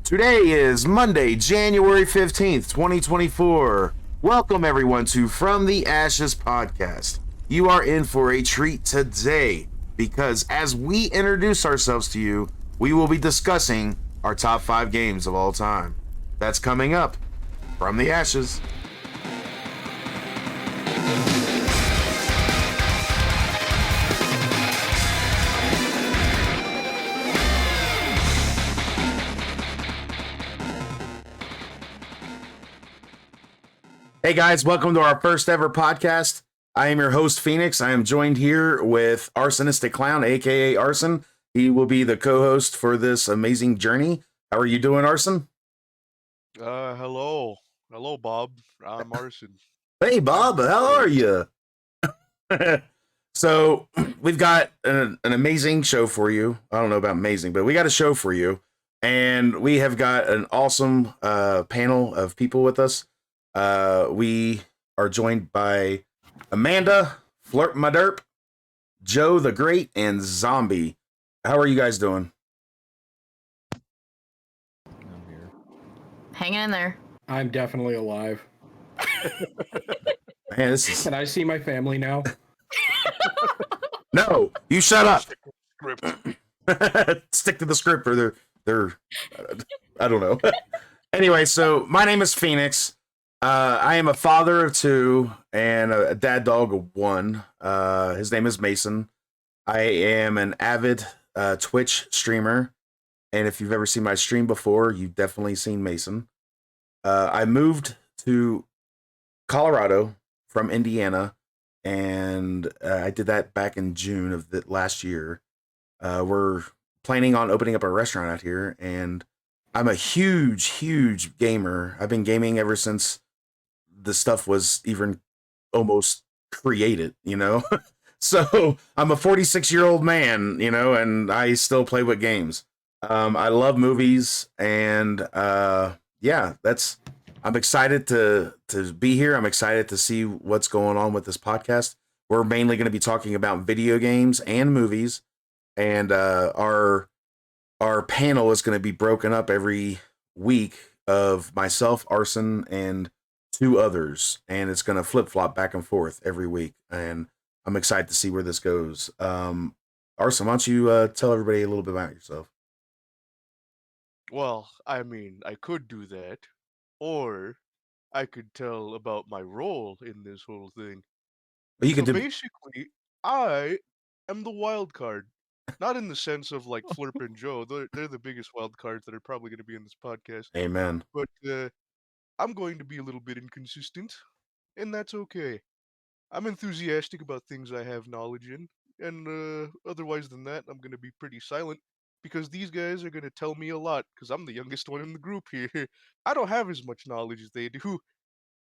Today is Monday, January 15th, 2024. Welcome everyone to From the Ashes podcast. You are in for a treat today because as we introduce ourselves to you, we will be discussing our top 5 games of all time. That's coming up From the Ashes. Hey guys, welcome to our first ever podcast. I am your host, Phoenix. I am joined here with Arsonistic Clown, aka Arson. He will be the co-host for this amazing journey. How are you doing, Arson? Hello, Bob. I'm Arson. Hey Bob, how are you? So we've got an amazing show for you. I don't know about amazing, but we got a show for you. And we have got an awesome panel of people with us. We are joined by Amanda, Flerp my derp, Joe the Great, and Zhombi. How are you guys doing? I'm here. Hanging in there. I'm definitely alive. Man, this is... Can I see my family now? No, you shut up. Script. Stick to the script, or they're I don't know. Anyway, so my name is Phoenix. I am a father of 2 and a dad dog of 1. His name is Mason. I am an avid Twitch streamer, and if you've ever seen my stream before, you've definitely seen Mason. I moved to Colorado from Indiana, and I did that back in June of the last year. We're planning on opening up a restaurant out here, and I'm a huge gamer. I've been gaming ever since the stuff was even almost created, you know? So I'm a 46-year-old man, you know, and I still play with games. I love movies, and yeah, I'm excited to be here. I'm excited to see what's going on with this podcast. We're mainly going to be talking about video games and movies, and our panel is going to be broken up every week of myself, Arson, and 2 others, and it's going to flip-flop back and forth every week, and I'm excited to see where this goes. Arson, why don't you tell everybody a little bit about yourself? Well, I mean, I could do that, or I could tell about my role in this whole thing. But you So can do... basically, I am the wild card. Not in the sense of like Flerp and Joe. They're the biggest wild cards that are probably going to be in this podcast. Amen. But I'm going to be a little bit inconsistent, and that's okay. I'm enthusiastic about things I have knowledge in, and otherwise than that, I'm going to be pretty silent, because these guys are going to tell me a lot, because I'm the youngest one in the group here. I don't have as much knowledge as they do,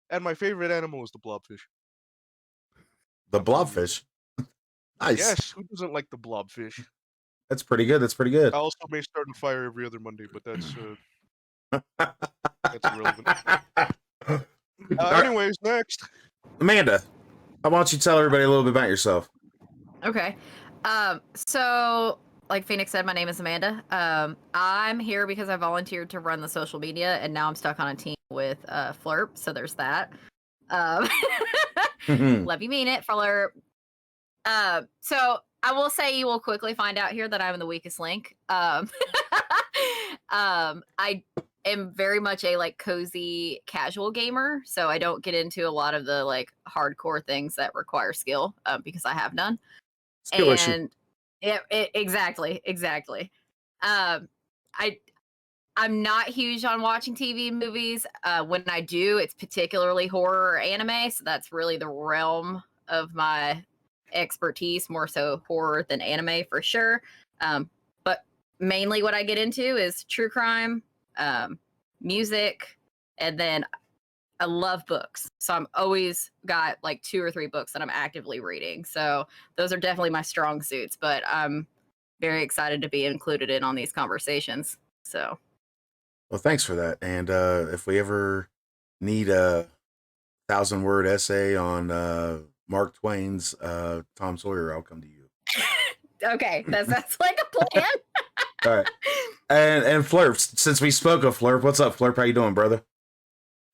and my favorite animal is the blobfish. The blobfish. Nice. Yes, who doesn't like the blobfish? That's pretty good. That's pretty good. I also may start a fire every other Monday, but that's irrelevant. Anyways, next. Amanda, why don't you tell everybody a little bit about yourself? Okay. So like Phoenix said, my name is Amanda. I'm here because I volunteered to run the social media, and now I'm stuck on a team with Flerp, so there's that. Love you, mean it, Flerp. So I will say you will quickly find out here that I'm the weakest link. I am very much a like cozy casual gamer, so I don't get into a lot of the like hardcore things that require skill, because I have none. Skill issue. Yeah, exactly. I'm not huge on watching TV and movies. When I do, it's particularly horror or anime, so that's really the realm of my expertise, more so horror than anime for sure. But mainly what I get into is true crime, music, and then I love books. So I'm always got like 2 or 3 books that I'm actively reading. So those are definitely my strong suits, but I'm very excited to be included in on these conversations. So Well, thanks for that. And if we ever need a 1,000-word essay on Mark Twain's Tom Sawyer, I'll come to you. okay, that's like a plan. All right. And Flerp, since we spoke of Flerp, what's up, Flerp? How you doing, brother?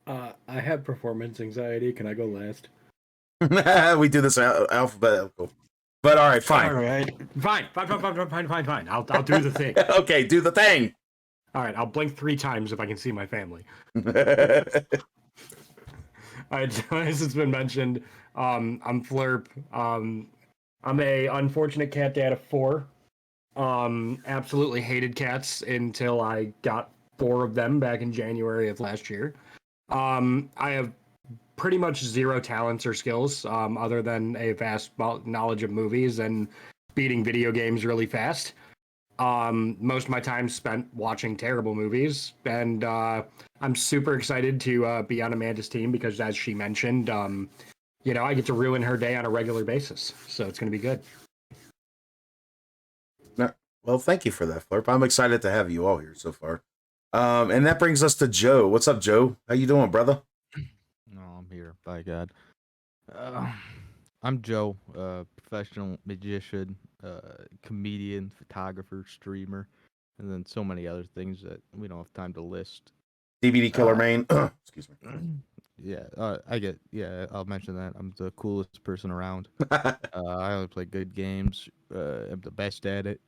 I have performance anxiety. Can I go last? We do this alphabetical. But all right, fine. All right. Fine. I'll do the thing. Okay, do the thing. All right. I'll blink 3 times if I can see my family. All right. So as it's been mentioned, I'm Flerp. I'm a unfortunate cat dad of 4. Absolutely hated cats until I got 4 of them back in January of last year. I have pretty much 0 talents or skills, other than a vast knowledge of movies and beating video games really fast. Most of my time spent watching terrible movies, and I'm super excited to be on Amanda's team because, as she mentioned, I get to ruin her day on a regular basis, so it's going to be good. Well, thank you for that, Flerp. I'm excited to have you all here so far. And that brings us to Joe. What's up, Joe? How you doing, brother? No, I'm here. By God. I'm Joe, professional magician, comedian, photographer, streamer, and then so many other things that we don't have time to list. DVD Killer Main. Excuse me. Yeah, I'll mention that. I'm the coolest person around. I only play good games. I'm the best at it.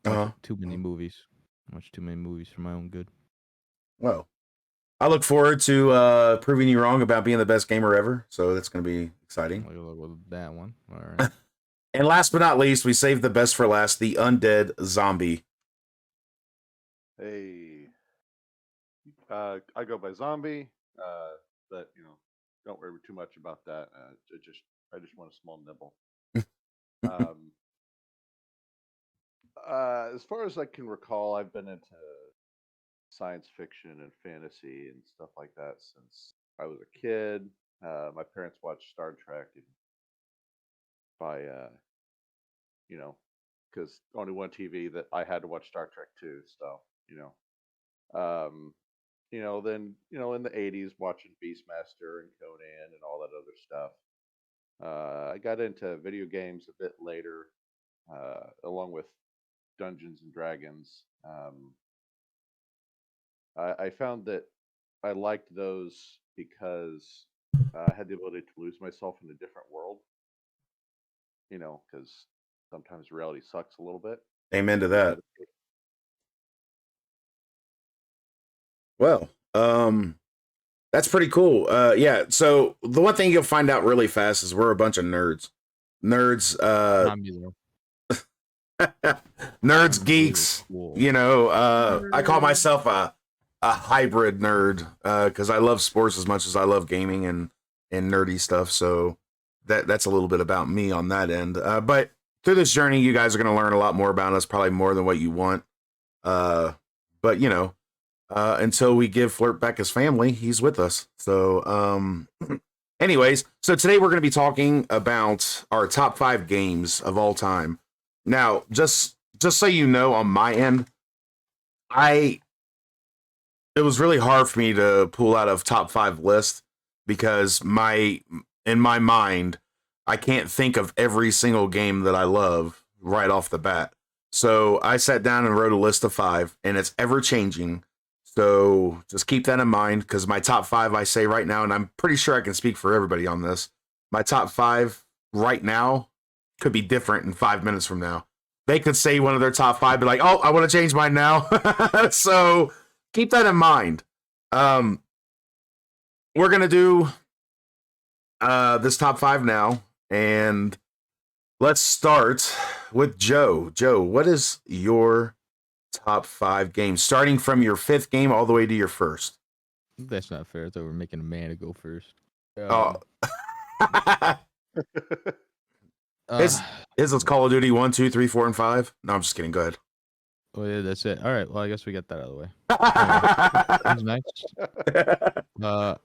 Yeah. Too many movies. Watch too many movies for my own good. Well, I look forward to proving you wrong about being the best gamer ever. So that's going to be exciting. Look with that one. All right. And last but not least, we saved the best for last, the undead Zhombi. Hey, I go by Zombie, but don't worry too much about that. I just want a small nibble. As far as I can recall, I've been into science fiction and fantasy and stuff like that since I was a kid. My parents watched Star Trek, and because only one TV that I had to watch Star Trek too. So then in the '80s, watching Beastmaster and Conan and all that other stuff. I got into video games a bit later, along with Dungeons and Dragons. I found that I liked those because I had the ability to lose myself in a different world. Because sometimes reality sucks a little bit. Amen to that. Well, that's pretty cool. Yeah. So the one thing you'll find out really fast is we're a bunch of nerds. Nerds. Not me, though. Nerds, geeks. Cool. I call myself a hybrid nerd because I love sports as much as I love gaming and nerdy stuff. So that's a little bit about me on that end. But through this journey, you guys are going to learn a lot more about us, probably more than what you want. But until we give Flerp back his family, he's with us. So, anyways, so today we're going to be talking about our top 5 games of all time. Now, just so you know, on my end, it was really hard for me to pull out of top 5 list because in my mind, I can't think of every single game that I love right off the bat. So I sat down and wrote a list of 5, and it's ever changing. So just keep that in mind, because my top 5 I say right now, and I'm pretty sure I can speak for everybody on this, my top 5 right now could be different in 5 minutes from now. They could say one of their top 5, be like, oh, I want to change mine now. So keep that in mind. We're going to do this top 5 now, and let's start with Joe. Joe, what is your top 5 games, starting from your 5th game all the way to your 1st? That's not fair. I thought we were making a man to go first. Is Call of Duty 1, 2, 3, 4, and 5? No, I'm just kidding. Go ahead. Oh yeah, that's it. All right. Well, I guess we got that out of the way. Nice.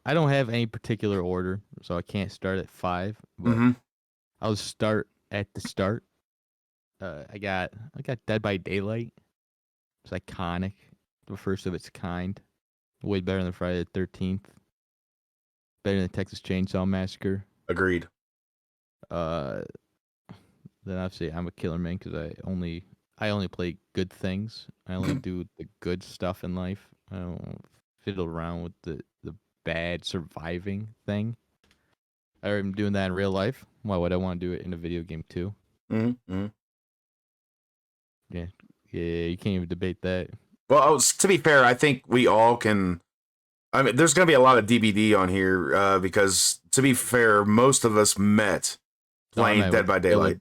I don't have any particular order, so I can't start at 5. But I'll start at the start. I got Dead by Daylight. It's iconic, the first of its kind. Way better than Friday the 13th. Better than Texas Chainsaw Massacre. Agreed. then obviously I'm a killer man because I only play good things. I only do the good stuff in life. I don't fiddle around with the bad surviving thing. I'm doing that in real life. Why would I want to do it in a video game too? Mm-hmm. Yeah, you can't even debate that. Well, to be fair, I think we all can. I mean, there's going to be a lot of DBD on here because, to be fair, most of us met playing Dead by Daylight.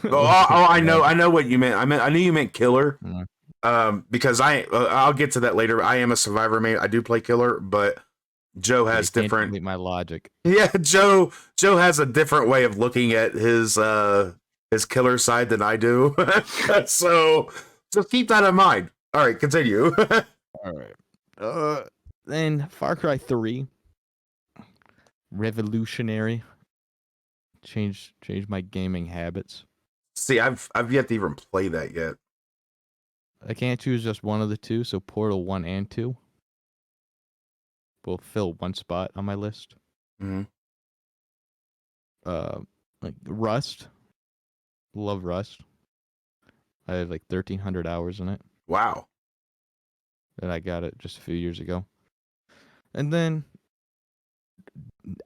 I know what you meant. I knew you meant killer. Because I'll get to that later. I am a survivor mate. I do play killer, but Joe has different. My logic. Yeah, Joe has a different way of looking at his killer side than I do. So just keep that in mind. All right, continue. All right. Then Far Cry 3, revolutionary. Changed my gaming habits. See, I've yet to even play that yet. I can't choose just one of the two, so Portal 1 and 2 will fill one spot on my list. Mm-hmm. Like Rust. Love Rust. I have like 1,300 hours in it. Wow. And I got it just a few years ago. And then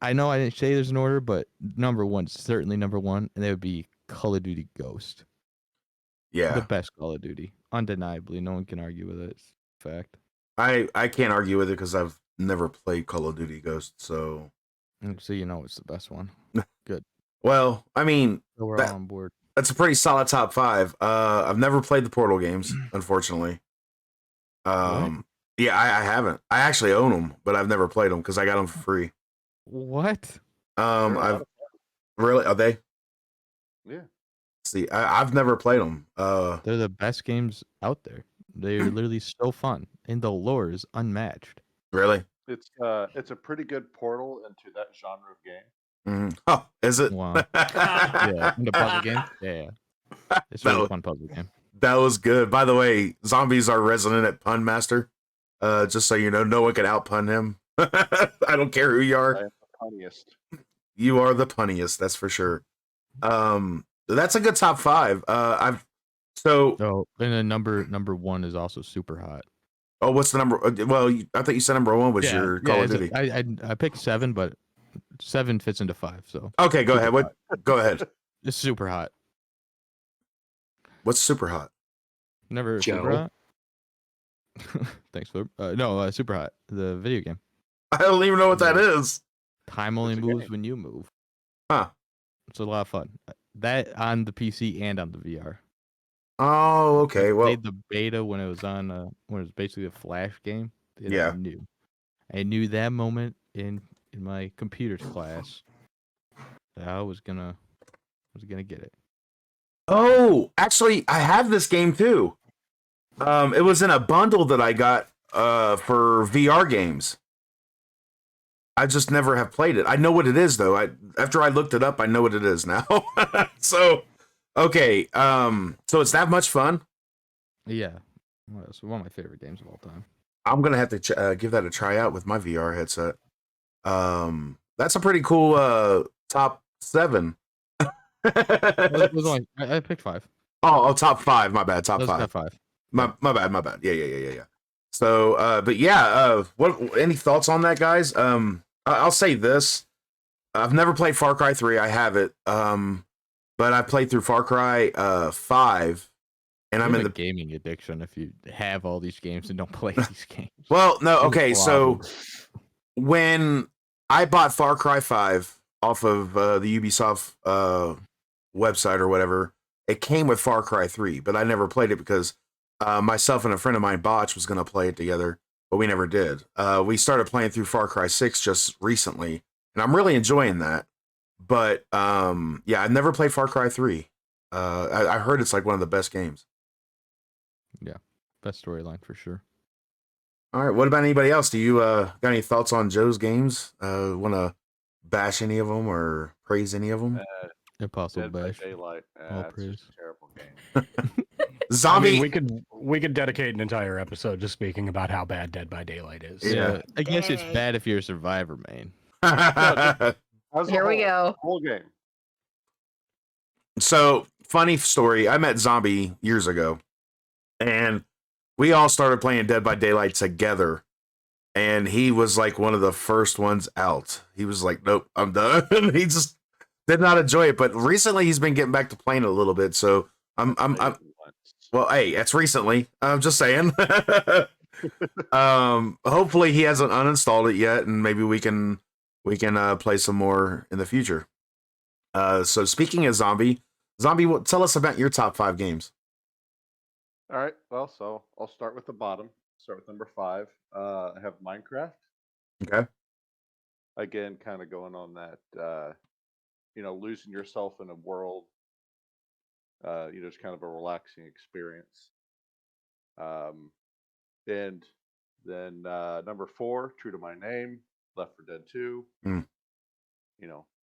I know I didn't say there's an order, but number one, certainly number one, and that would be Call of Duty Ghost. Yeah. The best Call of Duty. Undeniably. No one can argue with it. It's a fact. I can't argue with it because I've never played Call of Duty Ghost, so you know it's the best one. Good. Well, I mean, So we're all on board. That's a pretty solid top 5. I've never played the Portal games, unfortunately. Yeah, I haven't. I actually own them, but I've never played them because I got them for free. What? I've really are they? Yeah. See, I've never played them. They're the best games out there. They're literally so fun, and the lore is unmatched. Really? It's a pretty good portal into that genre of game. Mm-hmm. Oh, is it? Wow. Yeah, in the puzzle game. Yeah. It's a really fun puzzle game. That was good. By the way, Zombies are resident at Pun Master. Just so you know, no one can outpun him. I don't care who you are. I am the funniest. You are the punniest, that's for sure. That's a good top 5. And then number one is also Super Hot. Oh, what's the number? Well, I thought you said number 1 was your Call of Duty. I picked 7, but 7 fits into 5. So okay, go ahead. Go ahead. It's Super Hot. What's Super Hot? Never Joe. Super Hot. Thanks, Flerp. No, Super Hot, the video game. I don't even know what that is. Time only It's a moves game. when you move. Huh. It's a lot of fun. That on the PC and on the VR. Oh, okay. I Well, played the beta when it was on when it was basically a Flash game. And Yeah. I knew that moment in my computers class that I was gonna get it. oh, actually, I have this game too. It was in a bundle that I got for VR games. I just never have played it. I know what it is though. After I looked it up, I know what it is now. So, okay. So it's that much fun. Yeah, well, it's one of my favorite games of all time. I'm gonna have to give that a try out with my VR headset. That's a pretty cool top 7. It was only, I picked 5. Oh, top 5. My bad. Top That was 5. top 5. My bad. Yeah. So, but yeah, what? Any thoughts on that, guys? I'll say this: I've never played Far Cry 3. I have it, but I played through Far Cry 5, and I'm in the gaming addiction. If you have all these games and don't play these games, well, no, okay. It's a So problem. when I bought Far Cry 5 off of the Ubisoft website or whatever, it came with Far Cry 3, but I never played it because myself and a friend of mine, Botch, was going to play it together, but we never did. We started playing through Far Cry 6 just recently, and I'm really enjoying that. But yeah, I've never played Far Cry 3. I heard it's like one of the best games. Best storyline for sure. All right, what about anybody else? Do you got any thoughts on Joe's games? Want to bash any of them or praise any of them? Impossible Dead by Bash. Daylight. All It's praise. just a terrible game. Zombie. I mean, we could dedicate an entire episode just speaking about how bad Dead by Daylight is. Yeah. I guess it's Dang. bad if you're a survivor, man. As a Here we whole- go. Whole game. So funny story. I met Zhombi years ago, and we all started playing Dead by Daylight together. And he was like one of the first ones out. He was like, "Nope, I'm done." He just did not enjoy it. But recently, he's been getting back to playing it a little bit. So I'm well. Hey, that's recently. I'm just saying. Hopefully, he hasn't uninstalled it yet, and maybe we can play some more in the future. So speaking of Zombie, tell us about your top 5 games. All right. Well, so I'll start with the bottom. Start with number 5. I have Minecraft. Okay. Again, kind of going on that, losing yourself in a world. It's kind of a relaxing experience. And then number 4, true to my name, Left 4 Dead 2.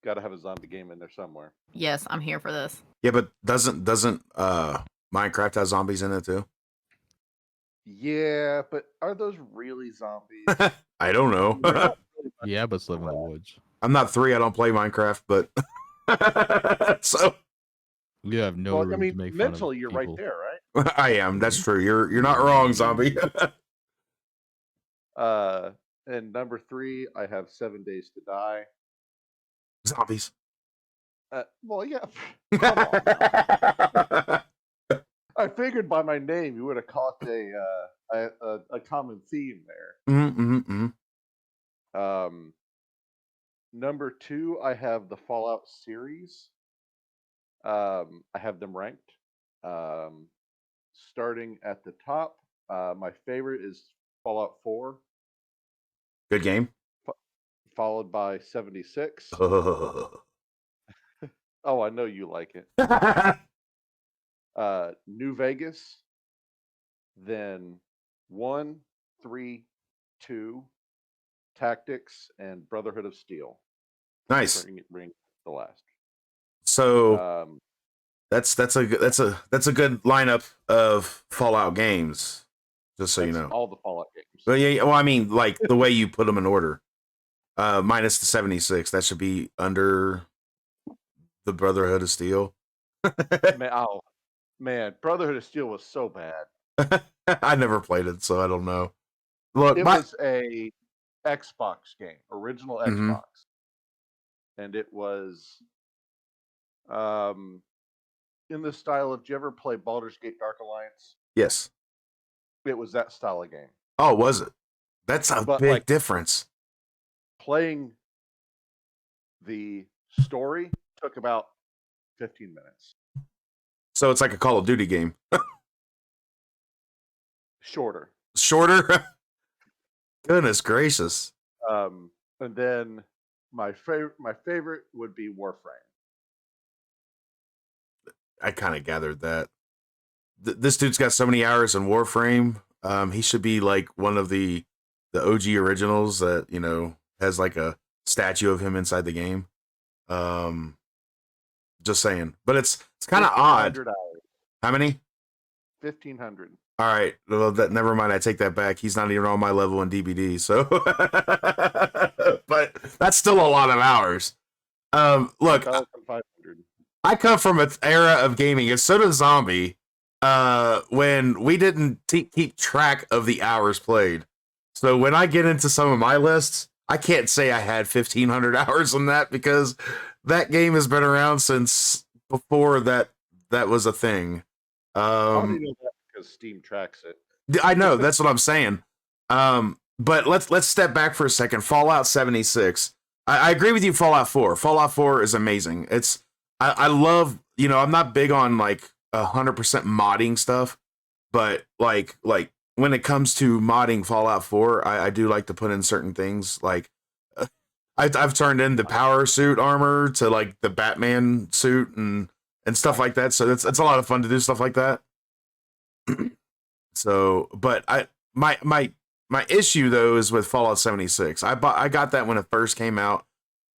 Got to have a zombie game in there somewhere. Yes, I'm here for this. Yeah, but doesn't Minecraft have zombies in it too? Yeah, but are those really zombies? I don't know. Yeah, but live in the woods. I'm not 3. I don't play Minecraft, but so You have no room to make fun mentally, of you're people. right there, right? I am. That's true. You're not wrong, Zombie. And number 3, I have 7 Days to Die. Zombies. Well, yeah. Come on now. I figured by my name you would have caught a common theme there. Mm-hmm. Number 2, I have the Fallout series. I have them ranked. Starting at the top, my favorite is Fallout 4. Good game. Followed by 76. Oh, I know you like it. New Vegas, then 1, 3, 2, Tactics, and Brotherhood of Steel. Nice. Bring the last. So that's a good lineup of Fallout games. Just so you know, all the Fallout games. Well, yeah. Well, I mean, like the way you put them in order, minus the 76. That should be under the Brotherhood of Steel. Man, Brotherhood of Steel was so bad. I never played it, so I don't know. Look, it was a Xbox game, original Xbox, and it was in the style of. Did you ever play Baldur's Gate Dark Alliance? Yes. It was that style of game. Oh, was it? That's a big difference. Playing the story took about 15 minutes. So it's like a Call of Duty game. Shorter. Goodness gracious. And then my favorite would be Warframe. I kind of gathered that. This dude's got so many hours in Warframe. He should be like one of the OG originals that, has like a statue of him inside the game. Just saying. But it's kind of odd. Hours. How many? 1,500. All right. Well, never mind. I take that back. He's not even on my level in DBD. So, but that's still a lot of hours. Look, I come from an era of gaming, and so does Zombie. When we didn't keep track of the hours played. So when I get into some of my lists, I can't say I had 1,500 hours on that because that game has been around since before that was a thing. How do you know that? Because Steam tracks it. I know, that's what I'm saying. But let's step back for a second. Fallout 76. I agree with you. Fallout 4. Fallout 4 is amazing. I love. I'm not big on like 100% modding stuff, but like when it comes to modding Fallout 4, I do like to put in certain things. Like I've turned in the power suit armor to like the Batman suit and stuff like that. So it's a lot of fun to do stuff like that. So, but my issue though is with Fallout 76. I got that when it first came out,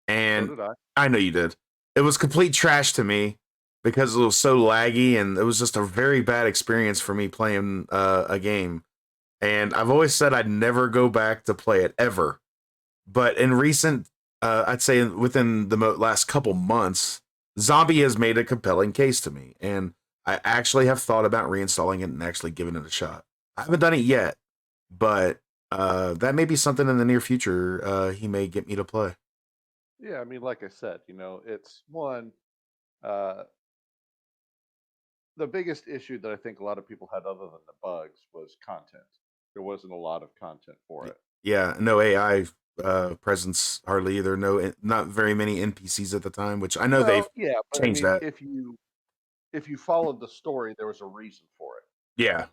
and So did I know you did. It was complete trash to me because it was so laggy, and it was just a very bad experience for me playing a game. And I've always said I'd never go back to play it ever. But in recent, I'd say within the last couple months, Zombie has made a compelling case to me, and I actually have thought about reinstalling it and actually giving it a shot. I haven't done it yet, but that may be something in the near future he may get me to play. Yeah, I mean, like I said, it's one. Uh, the biggest issue that I think a lot of people had, other than the bugs, was content. There wasn't a lot of content for it. Yeah, no AI presence hardly either. Not very many NPCs at the time, which I know they've Yeah, but I changed mean, that. if you followed the story, there was a reason for it. Yeah.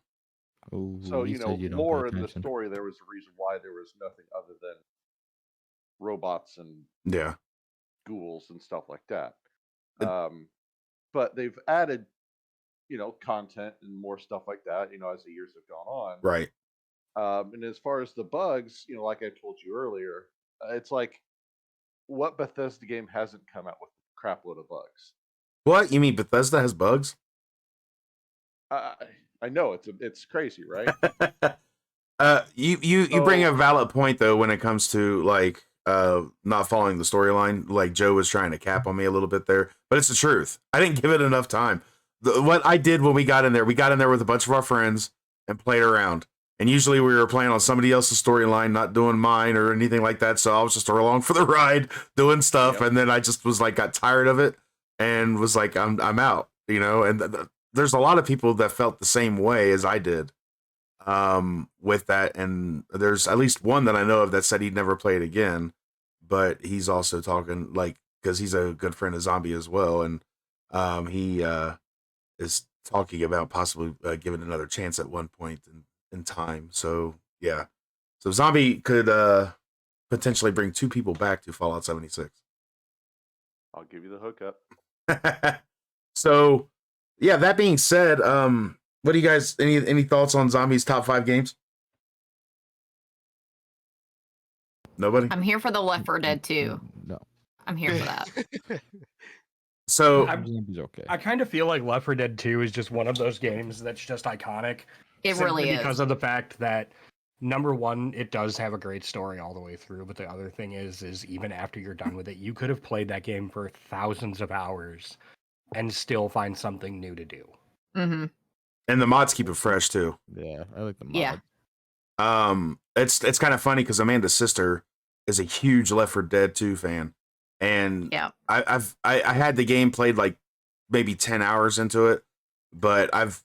Ooh, So you said you don't pay lore in the attention. story, there was a reason why there was nothing other than robots and Yeah. ghouls and stuff like that. Uh, But they've added, content and more stuff like that, as the years have gone on. Right. And as far as the bugs, like I told you earlier, it's like, what Bethesda game hasn't come out with a crap load of bugs? What? You mean Bethesda has bugs? I know it's crazy, right? You bring a valid point though when it comes to like not following the storyline. Like Joe was trying to cap on me a little bit there, but it's the truth. I didn't give it enough time. What I did when we got in there with a bunch of our friends and played around. And usually we were playing on somebody else's storyline, not doing mine or anything like that. So I was just along for the ride, doing stuff, Yep. and then I just was like, got tired of it, and was like, I'm out, And there's a lot of people that felt the same way as I did, with that. And there's at least one that I know of that said he'd never play it again, but he's also talking like because he's a good friend of Zombie as well, and he is talking about possibly giving another chance at one point in time. So yeah, so Zombie could potentially bring two people back to Fallout 76. I'll give you the hookup. So yeah, that being said, what do you guys any thoughts on Zombie's top 5 games? Nobody? I'm here for the Left 4 Dead 2. No. I'm here for that. So Zombie's okay. I kind of feel like Left 4 Dead 2 is just one of those games that's just iconic. It simply really is. Because of the fact that, number one, it does have a great story all the way through, but the other thing is even after you're done with it, you could have played that game for thousands of hours and still find something new to do. Mm-hmm. and the mods keep it fresh too. Yeah, I like the mod. Yeah. It's kind of funny because Amanda's sister is a huge Left 4 Dead 2 fan, and Yeah. I had the game played like maybe 10 hours into it, but I've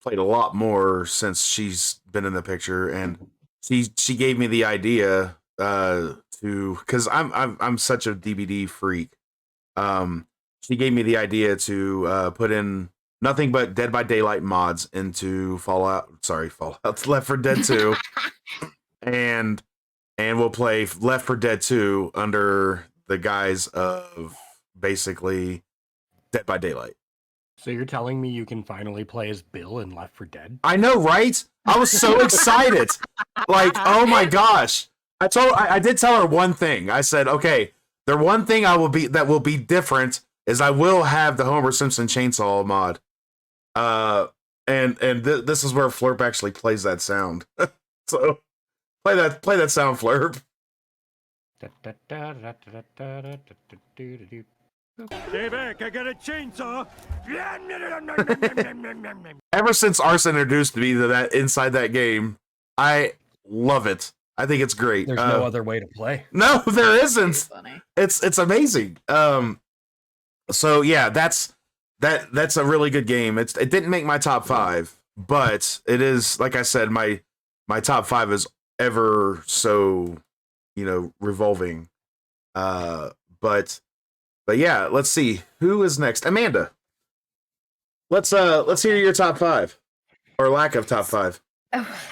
played a lot more since she's been in the picture, and she gave me the idea to because I'm such a DVD freak. She gave me the idea to put in nothing but Dead by Daylight mods into Fallout Left 4 Dead 2, and we'll play Left 4 Dead 2 under the guise of basically Dead by Daylight. So you're telling me you can finally play as Bill in Left 4 Dead? I know, right? I was so excited. Like, oh my gosh. I did tell her one thing. I said, okay, the one thing that will be different is I will have the Homer Simpson chainsaw mod. This is where Flerp actually plays that sound. So play that sound, Flerp. Stay back, I got a chainsaw. Ever since Arson introduced me to that inside that game, I love it. I think it's great. There's no other way to play. No, there isn't. Funny. It's amazing. So yeah, that's a really good game. It didn't make my top 5, but it is, like I said, my top 5 is ever so, revolving. But yeah, let's see who is next. Amanda. Let's hear your top 5 or lack of top 5.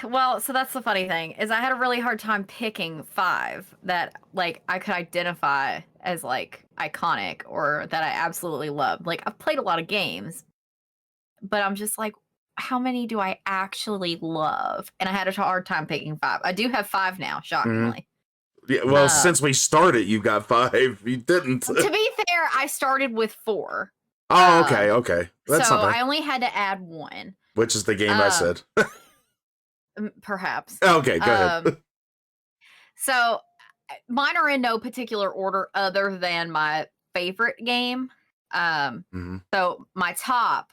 Well, so that's the funny thing is I had a really hard time picking 5 that like I could identify as like iconic or that I absolutely loved. Like I've played a lot of games, but I'm just like, how many do I actually love? And I had a hard time picking 5. I do have 5 now, shockingly. Yeah, well, since we started, you got 5. You didn't. To be fair, I started with 4. Oh, okay. That's so not bad. I only had to add 1. Which is the game I said. Perhaps. Okay, go ahead. So mine are in no particular order other than my favorite game. So my top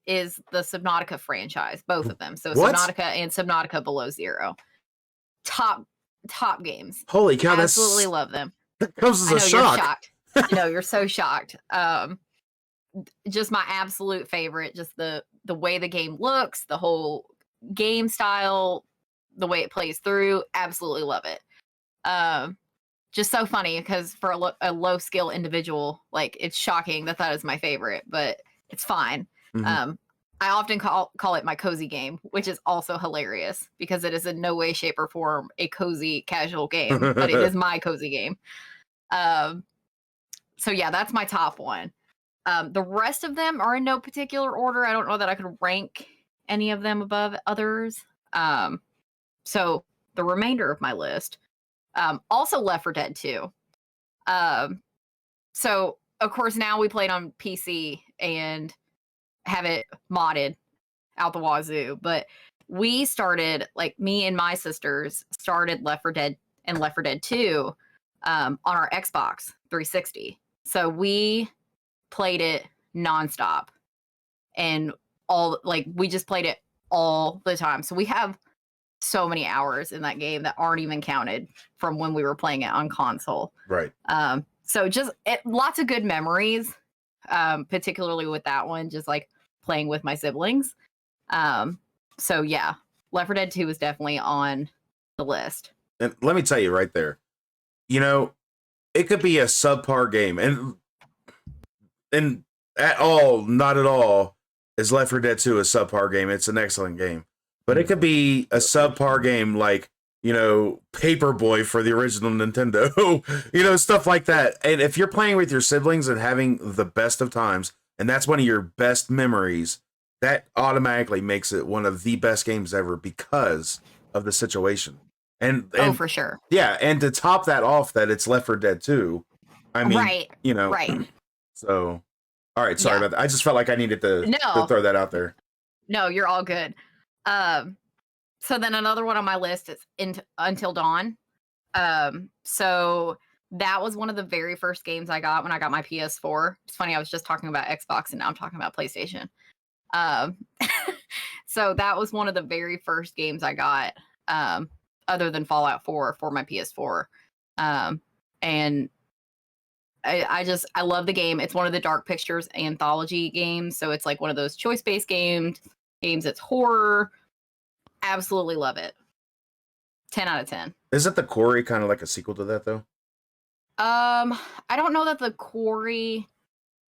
is the Subnautica franchise, both of them. So What? Subnautica and Subnautica Below Zero. Top games. Holy cow, Absolutely love them. that comes as I a know you're shock. shocked. I know you're so shocked. Just my absolute favorite. Just the way the game looks, the whole game style, the way it plays through. Absolutely love it. Just so funny because for a low skill individual, like it's shocking that is my favorite, but it's fine. I often call it my cozy game, which is also hilarious because it is in no way, shape, or form a cozy casual game, but it is my cozy game. So yeah, that's my top one. The rest of them are in no particular order. I don't know that I could rank any of them above others. So the remainder of my list, also Left 4 Dead 2. So of course now we played on PC and have it modded out the wazoo, but we started, like me and my sisters started Left 4 Dead and Left 4 Dead 2 on our Xbox 360. So we played it nonstop and we just played it all the time. So we have so many hours in that game that aren't even counted from when we were playing it on console. Right. So just lots of good memories, particularly with that one, just like playing with my siblings. So yeah, Left 4 Dead 2 is definitely on the list. And let me tell you right there, it could be a subpar game, and not at all is Left 4 Dead 2 a subpar game. It's an excellent game, but it could be a subpar game like Paperboy for the original Nintendo, stuff like that. And if you're playing with your siblings and having the best of times, and that's one of your best memories, that automatically makes it one of the best games ever because of the situation. And for sure. Yeah, and to top that off, that it's Left 4 Dead 2. I mean, right. Right. So, all right, sorry about that. I just felt like I needed to throw that out there. No, you're all good. So then another one on my list is Until Dawn. So that was one of the very first games I got when I got my PS4. It's funny, I was just talking about Xbox and now I'm talking about PlayStation. So that was one of the very first games I got, other than Fallout 4 for my PS4. And I love the game. It's one of the Dark Pictures anthology games. So it's like one of those choice-based games. It's horror. Absolutely love it. 10 out of 10. Isn't the Quarry kind of like a sequel to that though? I don't know that the Quarry,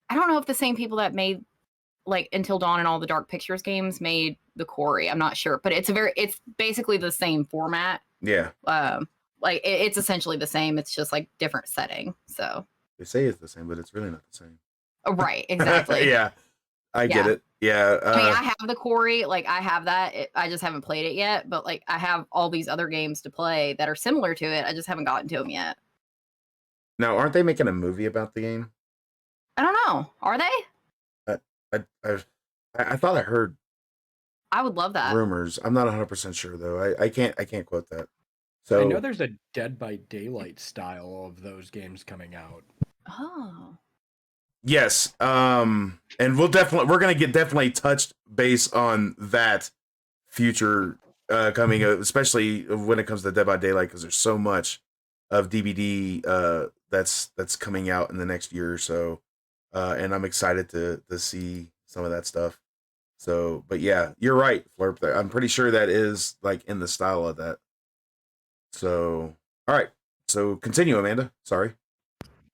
I don't know if the same people that made like Until Dawn and all the Dark Pictures games made the Quarry. I'm not sure, but it's basically the same format. Yeah. Like it's essentially the same. It's just like different setting. So they say it's the same, but it's really not the same. Right. Exactly. Yeah. I get it. Yeah. I mean, I have the Quarry. Like I have that. I just haven't played it yet. But like I have all these other games to play that are similar to it. I just haven't gotten to them yet. Now, aren't they making a movie about the game? I don't know. Are they? I thought I heard. I would love that. Rumors. I'm not 100% sure though. I can't quote that. So I know there's a Dead by Daylight style of those games coming out. Oh. Yes. And we're gonna get definitely touched base on that future coming, especially when it comes to Dead by Daylight, because there's so much of DVD that's coming out in the next year or so. And I'm excited to see some of that stuff. So, but yeah, you're right, Flerp. I'm pretty sure that is like in the style of that. So, all right. So continue, Amanda. Sorry.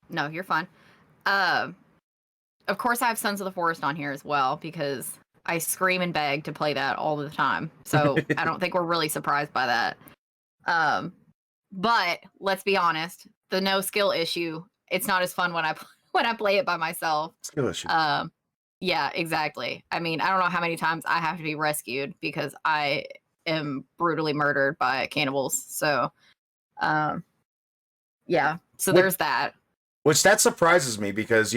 No, you're fine. Of course, I have Sons of the Forest on here as well because I scream and beg to play that all the time. So I don't think we're really surprised by that. But let's be honest, the no skill issue, it's not as fun when I play it by myself. Skill issue. Yeah, exactly. I mean, I don't know how many times I have to be rescued because I am brutally murdered by cannibals. So, yeah. So there's that. Which that surprises me because,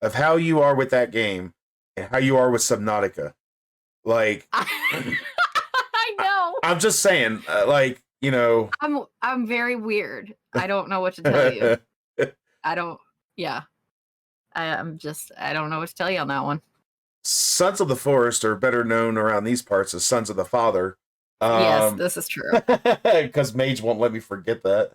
of how you are with that game and how you are with Subnautica. Like, I know. I'm just saying, I'm very weird. I don't know what to tell you. Yeah. I don't know what to tell you on that one. Sons of the Forest are better known around these parts as Sons of the Father. Yes, this is true. Because Mage won't let me forget that.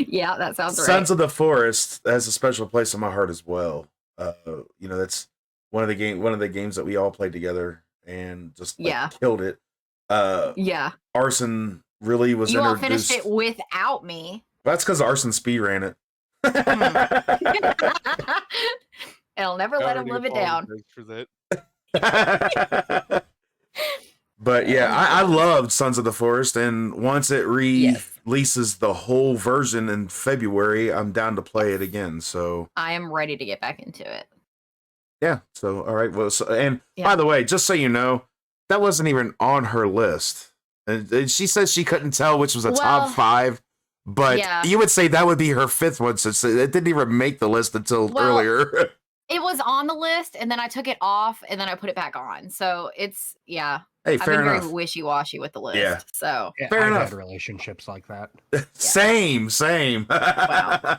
Yeah, that sounds right. Sons of the Forest has a special place in my heart as well. That's one of the games that we all played together and just killed it. Yeah. Arson really was You all introduced. finished it without me. That's because Arson speed ran it. I'll never let him live it down. For that. But yeah, I loved Sons of the Forest, and once it releases the whole version in February, I'm down to play it again. So I am ready to get back into it. Yeah. So all right. Well, by the way, just so you know, that wasn't even on her list, and she says she couldn't tell which was a top 5. But you would say that would be her 5th one, since it didn't even make the list until earlier. It was on the list, and then I took it off, and then I put it back on. So it's Hey, I've been very wishy-washy with the list. Yeah. So fair enough. I've had relationships like that. Same. Wow.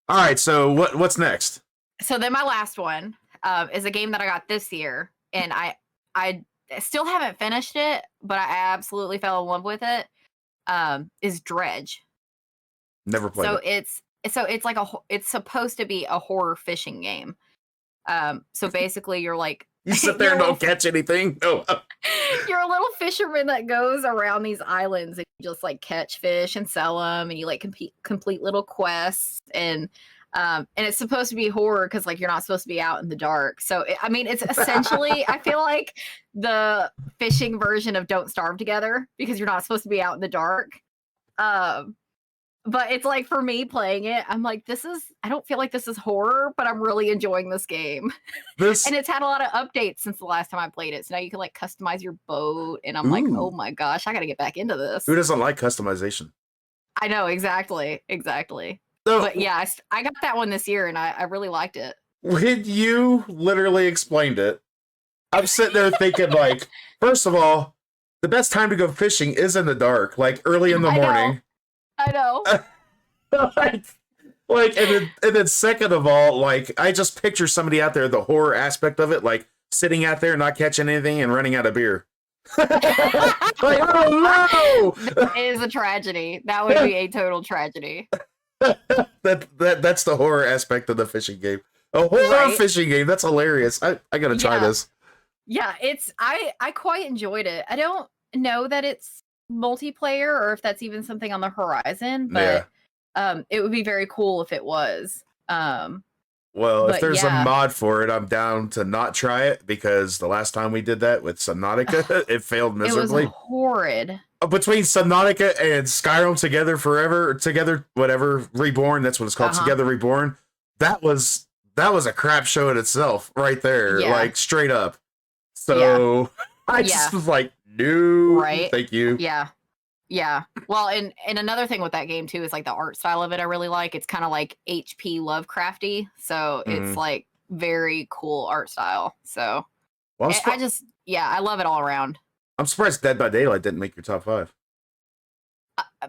All right. So what's next? So then my last one is a game that I got this year, and I still haven't finished it, but I absolutely fell in love with it. Is Dredge. Never played it. It's like it's supposed to be a horror fishing game. So basically you're like you sit there and don't catch anything. No. You're a little fisherman that goes around these islands and you just like catch fish and sell them, and you like complete little quests, and it's supposed to be horror because like you're not supposed to be out in the dark. So it's essentially I feel like the fishing version of Don't Starve Together, because you're not supposed to be out in the dark. But it's like, for me playing it, I'm like, I don't feel like this is horror, but I'm really enjoying this game. And it's had a lot of updates since the last time I played it. So now you can like customize your boat. And I'm like, oh my gosh, I got to get back into this. Who doesn't like customization? I know, exactly. So, but yeah, I got that one this year and I really liked it. When you literally explained it, I'm sitting there thinking like, first of all, the best time to go fishing is in the dark, like early in the morning. I know. and then second of all, like I just picture somebody out there, the horror aspect of it, like sitting out there not catching anything and running out of beer. Like, oh no! That is a tragedy. That would be a total tragedy. That's the horror aspect of the fishing game. A horror fishing game. That's hilarious. I gotta try this. Yeah, I quite enjoyed it. I don't know that it's multiplayer or if that's even something on the horizon, but it would be very cool if it was. Well, if there's a mod for it, I'm down to not try it, because the last time we did that with Subnautica, it failed miserably. It was horrid. Between Subnautica and Skyrim Together, whatever, Reborn, that's what it's called, Together Reborn, that was a crap show in itself right there, like straight up. So I just was like, no, thank you. Yeah. Well, and another thing with that game too is like the art style of it I really like. It's kind of like HP Lovecrafty, so it's like very cool art style. So I love it all around. I'm surprised Dead by Daylight didn't make your top 5.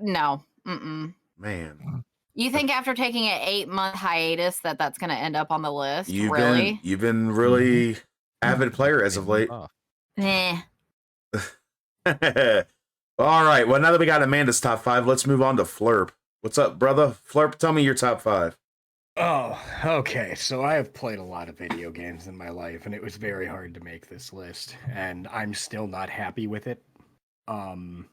No. Man. You think after taking an 8-month hiatus that's going to end up on the list? You've been really avid player as of late. All right. Well, now that we got Amanda's top 5, let's move on to Flerp. What's up, brother? Flerp, tell me your top 5. Oh, okay. So I have played a lot of video games in my life, and it was very hard to make this list, and I'm still not happy with it. And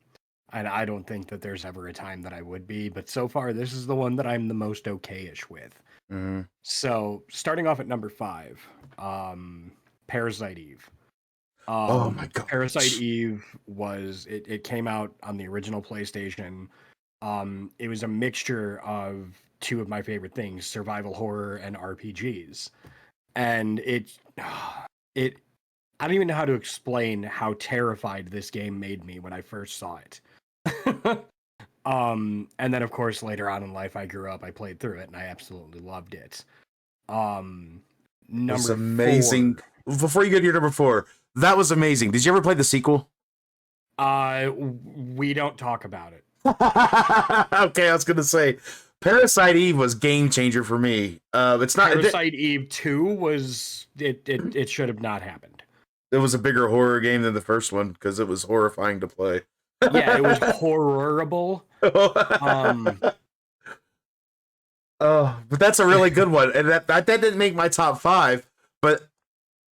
I don't think that there's ever a time that I would be, but so far this is the one that I'm the most okay-ish with. So starting off at number 5, Parasite Eve. Oh my god! Parasite Eve it came out on the original PlayStation. It was a mixture of two of my favorite things: survival horror and RPGs. And I don't even know how to explain how terrified this game made me when I first saw it. And then of course later on in life I grew up, I played through it, and I absolutely loved it. Number amazing. 4. Before you go to your number 4. That was amazing. Did you ever play the sequel? We don't talk about it. Okay, I was gonna say, Parasite Eve was game changer for me. It's not. Parasite Eve 2 was it should have not happened. It was a bigger horror game than the first one because it was horrifying to play. Yeah, it was horrible. Oh, but that's a really good one, and that didn't make my top 5. But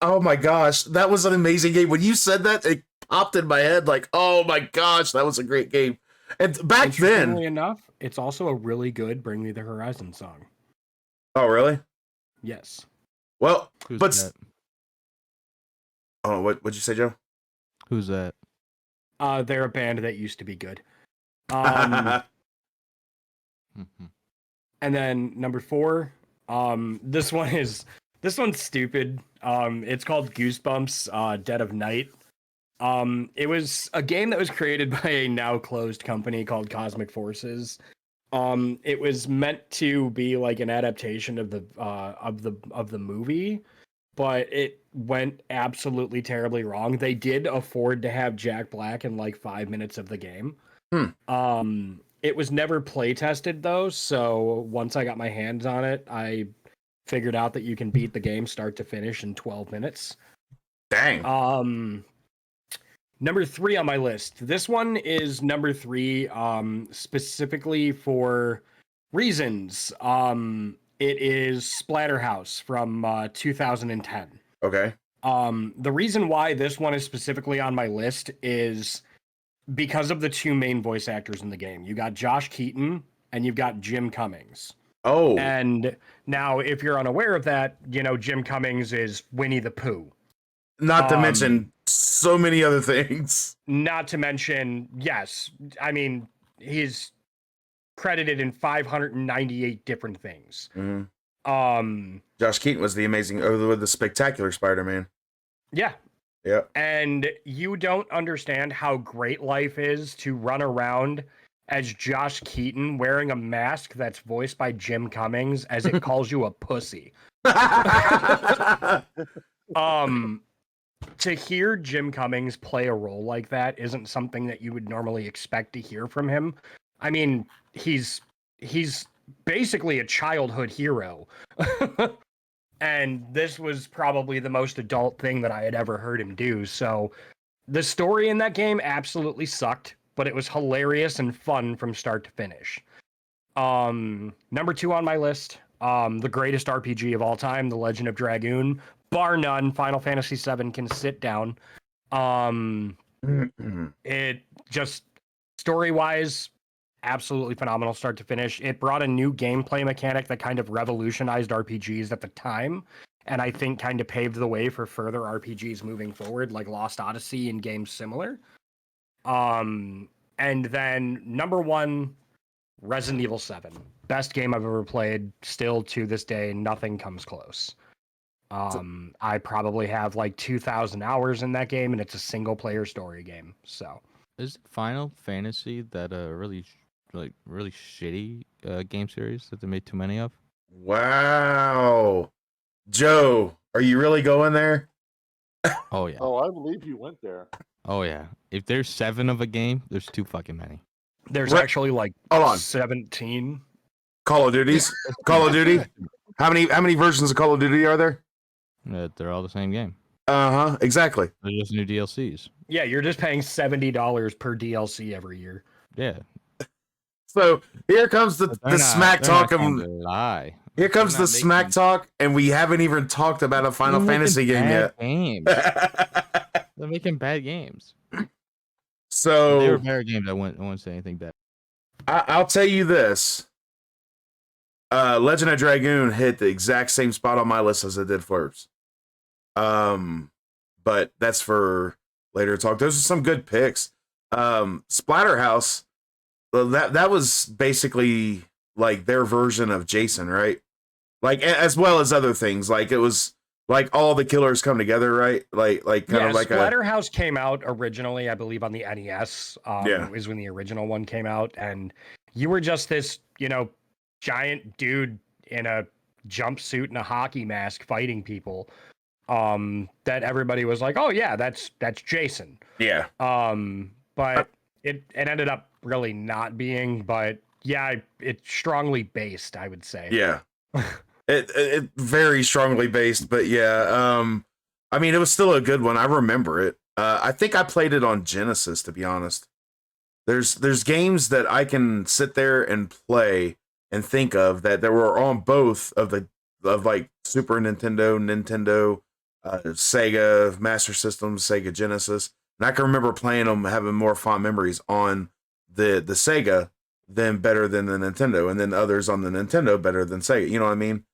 oh my gosh, that was an amazing game. When you said that, it popped in my head like, oh my gosh, that was a great game. And back then, enough, it's also a really good "Bring Me the Horizon" song. oh really? Yes. Well, Who's but that? oh, what'd you say, Joe? Who's that? They're a band that used to be good. Mhm. And then number 4, this one's stupid. It's called Goosebumps, Dead of Night. It was a game that was created by a now closed company called Cosmic Forces. It was meant to be like an adaptation of the movie, but it went absolutely terribly wrong. They did afford to have Jack Black in like 5 minutes of the game. It was never play tested though, so once I got my hands on it, I figured out that you can beat the game start to finish in 12 minutes. Dang. Number 3 on my list. This one is number 3, specifically for reasons. It is Splatterhouse from 2010. Okay. The reason why this one is specifically on my list is because of the 2 main voice actors in the game. You got Josh Keaton and you've got Jim Cummings. Oh. And now, if you're unaware of that, Jim Cummings is Winnie the Pooh. Not to mention so many other things. Not to mention, yes, I mean, he's credited in 598 different things. Mm-hmm. Josh Keaton was the spectacular Spider-Man. Yeah. Yeah. And you don't understand how great life is to run around as Josh Keaton wearing a mask that's voiced by Jim Cummings as it calls you a pussy. To hear Jim Cummings play a role like that isn't something that you would normally expect to hear from him. I mean, he's basically a childhood hero. And this was probably the most adult thing that I had ever heard him do. So the story in that game absolutely sucked, but it was hilarious and fun from start to finish. Number 2 on my list, the greatest RPG of all time, The Legend of Dragoon. Bar none, Final Fantasy VII can sit down. It just, story-wise, absolutely phenomenal start to finish. It brought a new gameplay mechanic that kind of revolutionized RPGs at the time, and I think kind of paved the way for further RPGs moving forward, like Lost Odyssey and games similar. And then number 1, Resident Evil 7. Best game I've ever played. Still to this day, nothing comes close. I probably have like 2,000 hours in that game, and it's a single player story game. So is it Final Fantasy that really shitty game series that they made too many of? Wow. Joe, are you really going there? Oh yeah. Oh, I believe you went there. Oh yeah. If there's 7 of a game, there's too fucking many. there's What? actually like Hold on. 17. Call of Duties? Call of Duty? How many versions of Call of Duty are there? They're all the same game. Uh-huh, exactly. They're just new DLCs. Yeah, you're just paying $70 per DLC every year. Yeah. So here comes the smack talk of lie. here comes the smack talk, and we haven't even talked about a Final Fantasy game yet. Games. They're making bad games. So They were better games. I wouldn't say anything bad. I'll tell you this. Legend of Dragoon hit the exact same spot on my list as it did Flerp's. But that's for later talk. Those are some good picks. Splatterhouse, that was basically like their version of Jason, right? Like as well as other things. Like it was like all the killers come together, right? Like kind of like Splatterhouse came out originally, I believe, on the NES. Yeah. Is when the original one came out, and you were just this, giant dude in a jumpsuit and a hockey mask fighting people. That everybody was like, oh yeah, that's Jason. yeah. But it ended up really not being, but Yeah, it's strongly based, I would say. Yeah. It very strongly based, but yeah. I mean, it was still a good one. I remember it. I think I played it on Genesis, to be honest. There's games that I can sit there and play and think of that were on both of like Super Nintendo, Sega Master System, Sega Genesis, and I can remember playing them, having more fond memories on the Sega than better than the Nintendo, and then others on the Nintendo better than Sega. You know what I mean?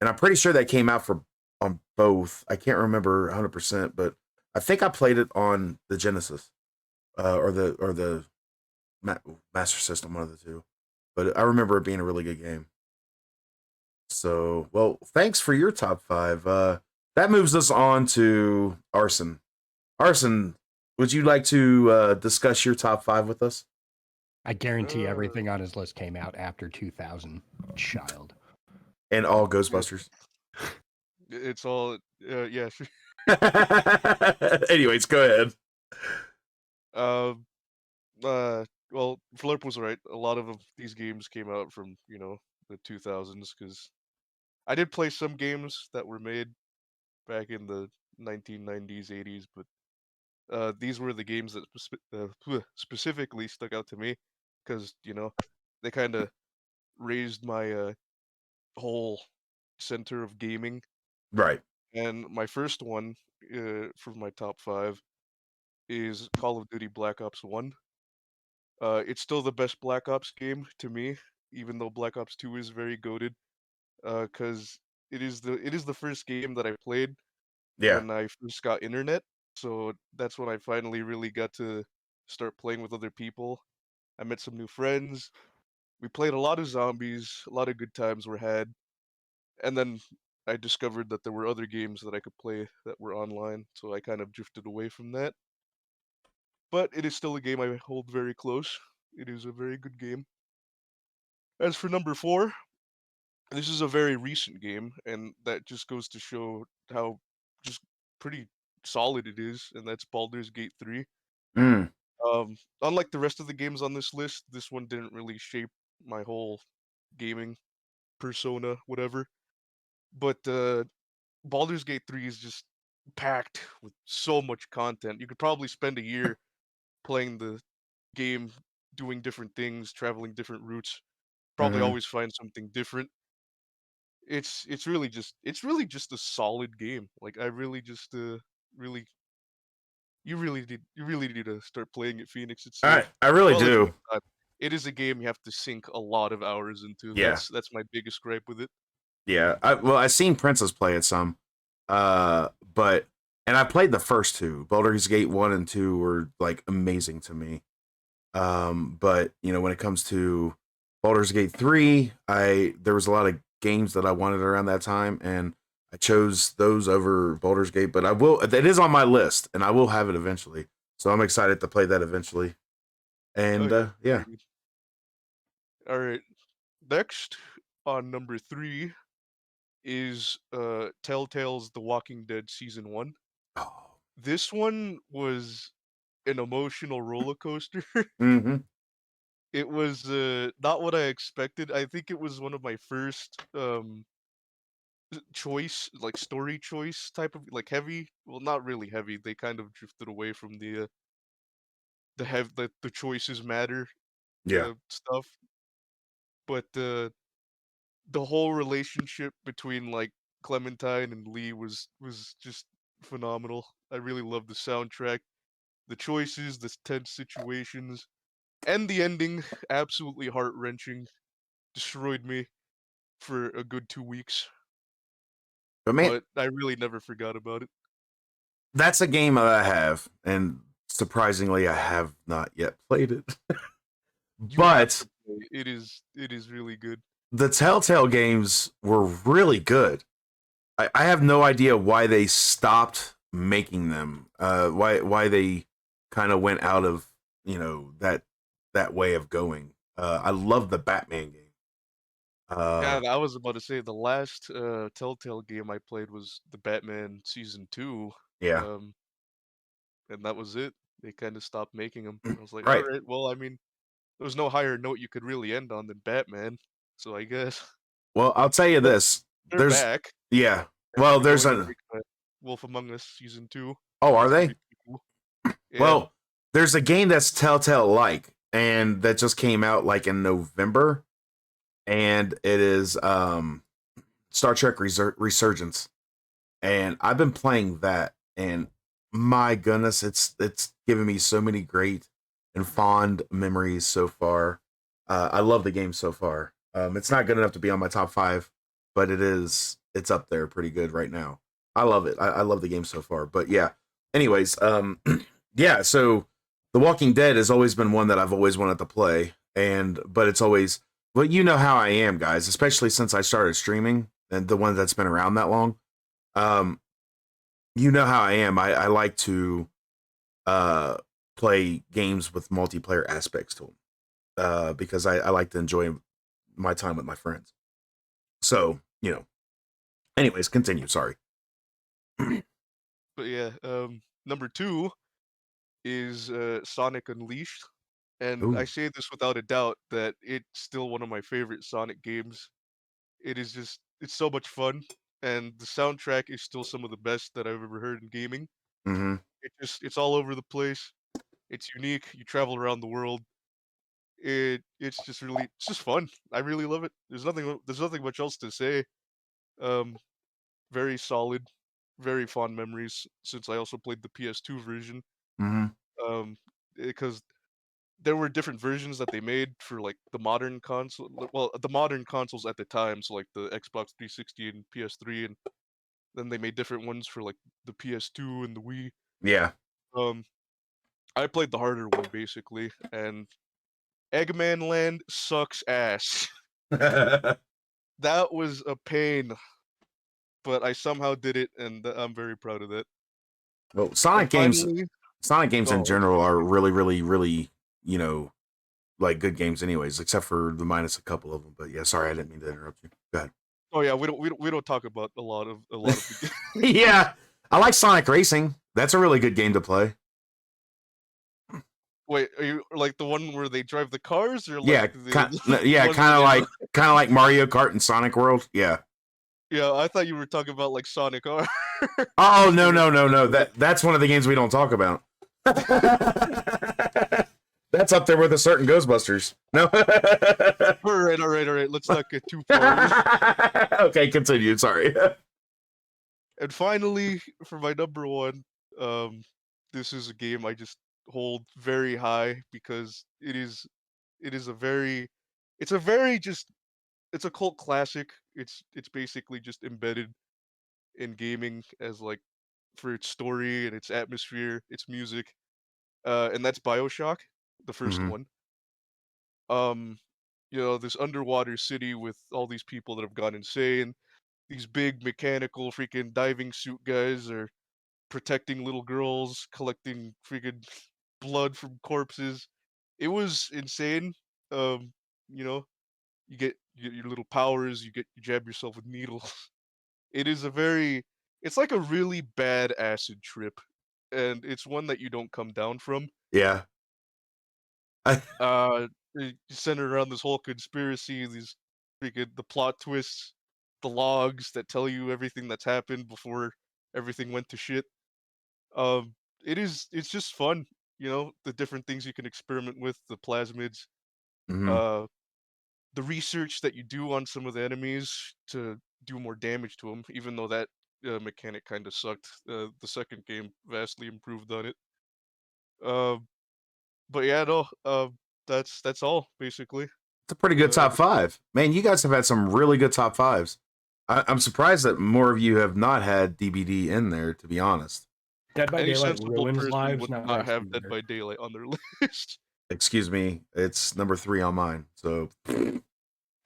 And I'm pretty sure that came out on both. I can't remember 100%, but I think I played it on the Genesis or the Master System, one of the two. But I remember it being a really good game. So, well, thanks for your top 5. That moves us on to Arson. Arson, would you like to discuss your top 5 with us? I guarantee everything on his list came out after 2000. Child. And all Ghostbusters. It's all yeah. Anyways, go ahead. Well, Flerp was right. A lot of these games came out from the 2000s because I did play some games that were made back in the 1990s, 80s, but these were the games that specifically stuck out to me because they kind of raised my whole center of gaming. Right. And my first one for my top 5 is Call of Duty Black Ops 1. It's still the best Black Ops game to me, even though Black Ops 2 is very goated. Because it is the first game that I played Yeah. when I first got internet. So that's when I finally really got to start playing with other people. I met some new friends. We played a lot of zombies. A lot of good times were had. And then I discovered that there were other games that I could play that were online. So I kind of drifted away from that. But it is still a game I hold very close. It is a very good game. As for number 4, this is a very recent game, and that just goes to show how just pretty solid it is, and that's Baldur's Gate 3. Mm. Unlike the rest of the games on this list, this one didn't really shape my whole gaming persona, whatever. But Baldur's Gate 3 is just packed with so much content. You could probably spend a year playing the game, doing different things, traveling different routes. Probably Mhm. always find something different. It's really just a solid game. Like I really just really you really need to start playing it, Phoenix. It's I really well, if you do. have time. It is a game you have to sink a lot of hours into. Yeah. That's my biggest gripe with it. Yeah. I've seen Princess play it some. But and I played the first two. Baldur's Gate 1 and 2 were like amazing to me. But when it comes to Baldur's Gate 3, there was a lot of games that I wanted around that time, and I chose those over Baldur's Gate, but it is on my list and I will have it eventually. So I'm excited to play that eventually. And yeah. Very good. All right. Next on number 3 is Telltale's The Walking Dead season 1. Oh. This one was an emotional roller coaster. Mm-hmm. It was not what I expected. I think it was one of my first choice, like story choice type of like heavy. Well, not really heavy. They kind of drifted away from the choices matter Yeah. stuff. But the whole relationship between like Clementine and Lee was just phenomenal. I really loved the soundtrack, the choices, the tense situations, and the ending. Absolutely heart wrenching. Destroyed me for a good 2 weeks, But man, but I really never forgot about it. that's a game that I have, and surprisingly, I have not yet played it. You have But to play. It is really good. the Telltale games were really good. I have no idea why they stopped making them. Why they kind of went out of that way of going. I love the Batman game. Yeah, I was about to say the last Telltale game I played was the Batman season 2. Yeah. Um, and that was it. They kind of stopped making them. I was like, all Right. right, well, I mean, there was no higher note you could really end on than Batman. So I guess Well, I'll tell you this. they're There's back. yeah. and Well, they're there's going to a make Wolf Among Us season 2. oh, are It's gonna they? be pretty cool. Yeah. Well, there's a game that's Telltale like, and that just came out like in November, and it is Star Trek Resurgence, and I've been playing that, and my goodness, it's given me so many great and fond memories so far. I love the game so far. It's not good enough to be on my top 5, but it's up there pretty good right now. I love it. I love the game so far. But yeah. Anyways, yeah, so The Walking Dead has always been one that I've always wanted to play, but it's always, well, you know how I am, guys, especially since I started streaming and the one that's been around that long. You know how I am. I like to play games with multiplayer aspects to them because I like to enjoy my time with my friends. So, anyways, continue. Sorry. But yeah, number 2 is Sonic Unleashed. And I Ooh. say this without a doubt that it's still one of my favorite Sonic games. It's so much fun, and the soundtrack is still some of the best that I've ever heard in gaming. Mm-hmm. It's all over the place. It's unique. You travel around the world. It's just fun. I really love it. There's nothing much else to say. Um, very solid, very fond memories since I also played the PS2 version. Mm-hmm. Because there were different versions that they made for like the modern console. Well, the modern consoles at the time, so like the Xbox 360 and PS3, and then they made different ones for like the PS2 and the Wii. Yeah. I played the harder one basically, and Eggman Land sucks ass. That was a pain, but I somehow did it, and I'm very proud of that. Well, And Sonic games in oh, general are really, really, really, like good games anyways, except for the minus a couple of them. But yeah, sorry, I didn't mean to interrupt you. Go ahead. oh yeah, we don't talk about a lot of the Yeah, I like Sonic Racing. That's a really good game to play. Wait, are you like the one where they drive the cars, or Yeah, like the yeah, one kind where of like Mario Kart and Sonic World. Yeah. Yeah, I thought you were talking about like Sonic R. Oh no. That's one of the games we don't talk about. That's up there with a certain Ghostbusters. No. All right. Let's not get too far. Okay, continue. Sorry. And finally, for my number 1, this is a game I just hold very high because it's a cult classic. It's basically just embedded in gaming as like for its story and its atmosphere, its music, and that's BioShock, the first Mhm. one. This underwater city with all these people that have gone insane. These big mechanical freaking diving suit guys are protecting little girls, collecting freaking blood from corpses. It was insane. Um, you know, you get your little powers, you jab yourself with needles. It's like a really bad acid trip, and it's one that you don't come down from. Yeah. Centered around this whole conspiracy, the plot twists, the logs that tell you everything that's happened before everything went to shit. It's just fun, the different things you can experiment with, the plasmids, Mhm. the research that you do on some of the enemies to do more damage to them, even though that mechanic kind of sucked. The second game vastly improved on it. Uh, but yeah, no, that's all basically. It's a pretty good Uh, top 5. Man, you guys have had some really good top 5s. I'm surprised that more of you have not had DBD in there, to be honest. Dead by any Daylight sensible ruins person lives. would Not not actually have Dead there. by Daylight on their list. Excuse me, it's number 3 on mine. So,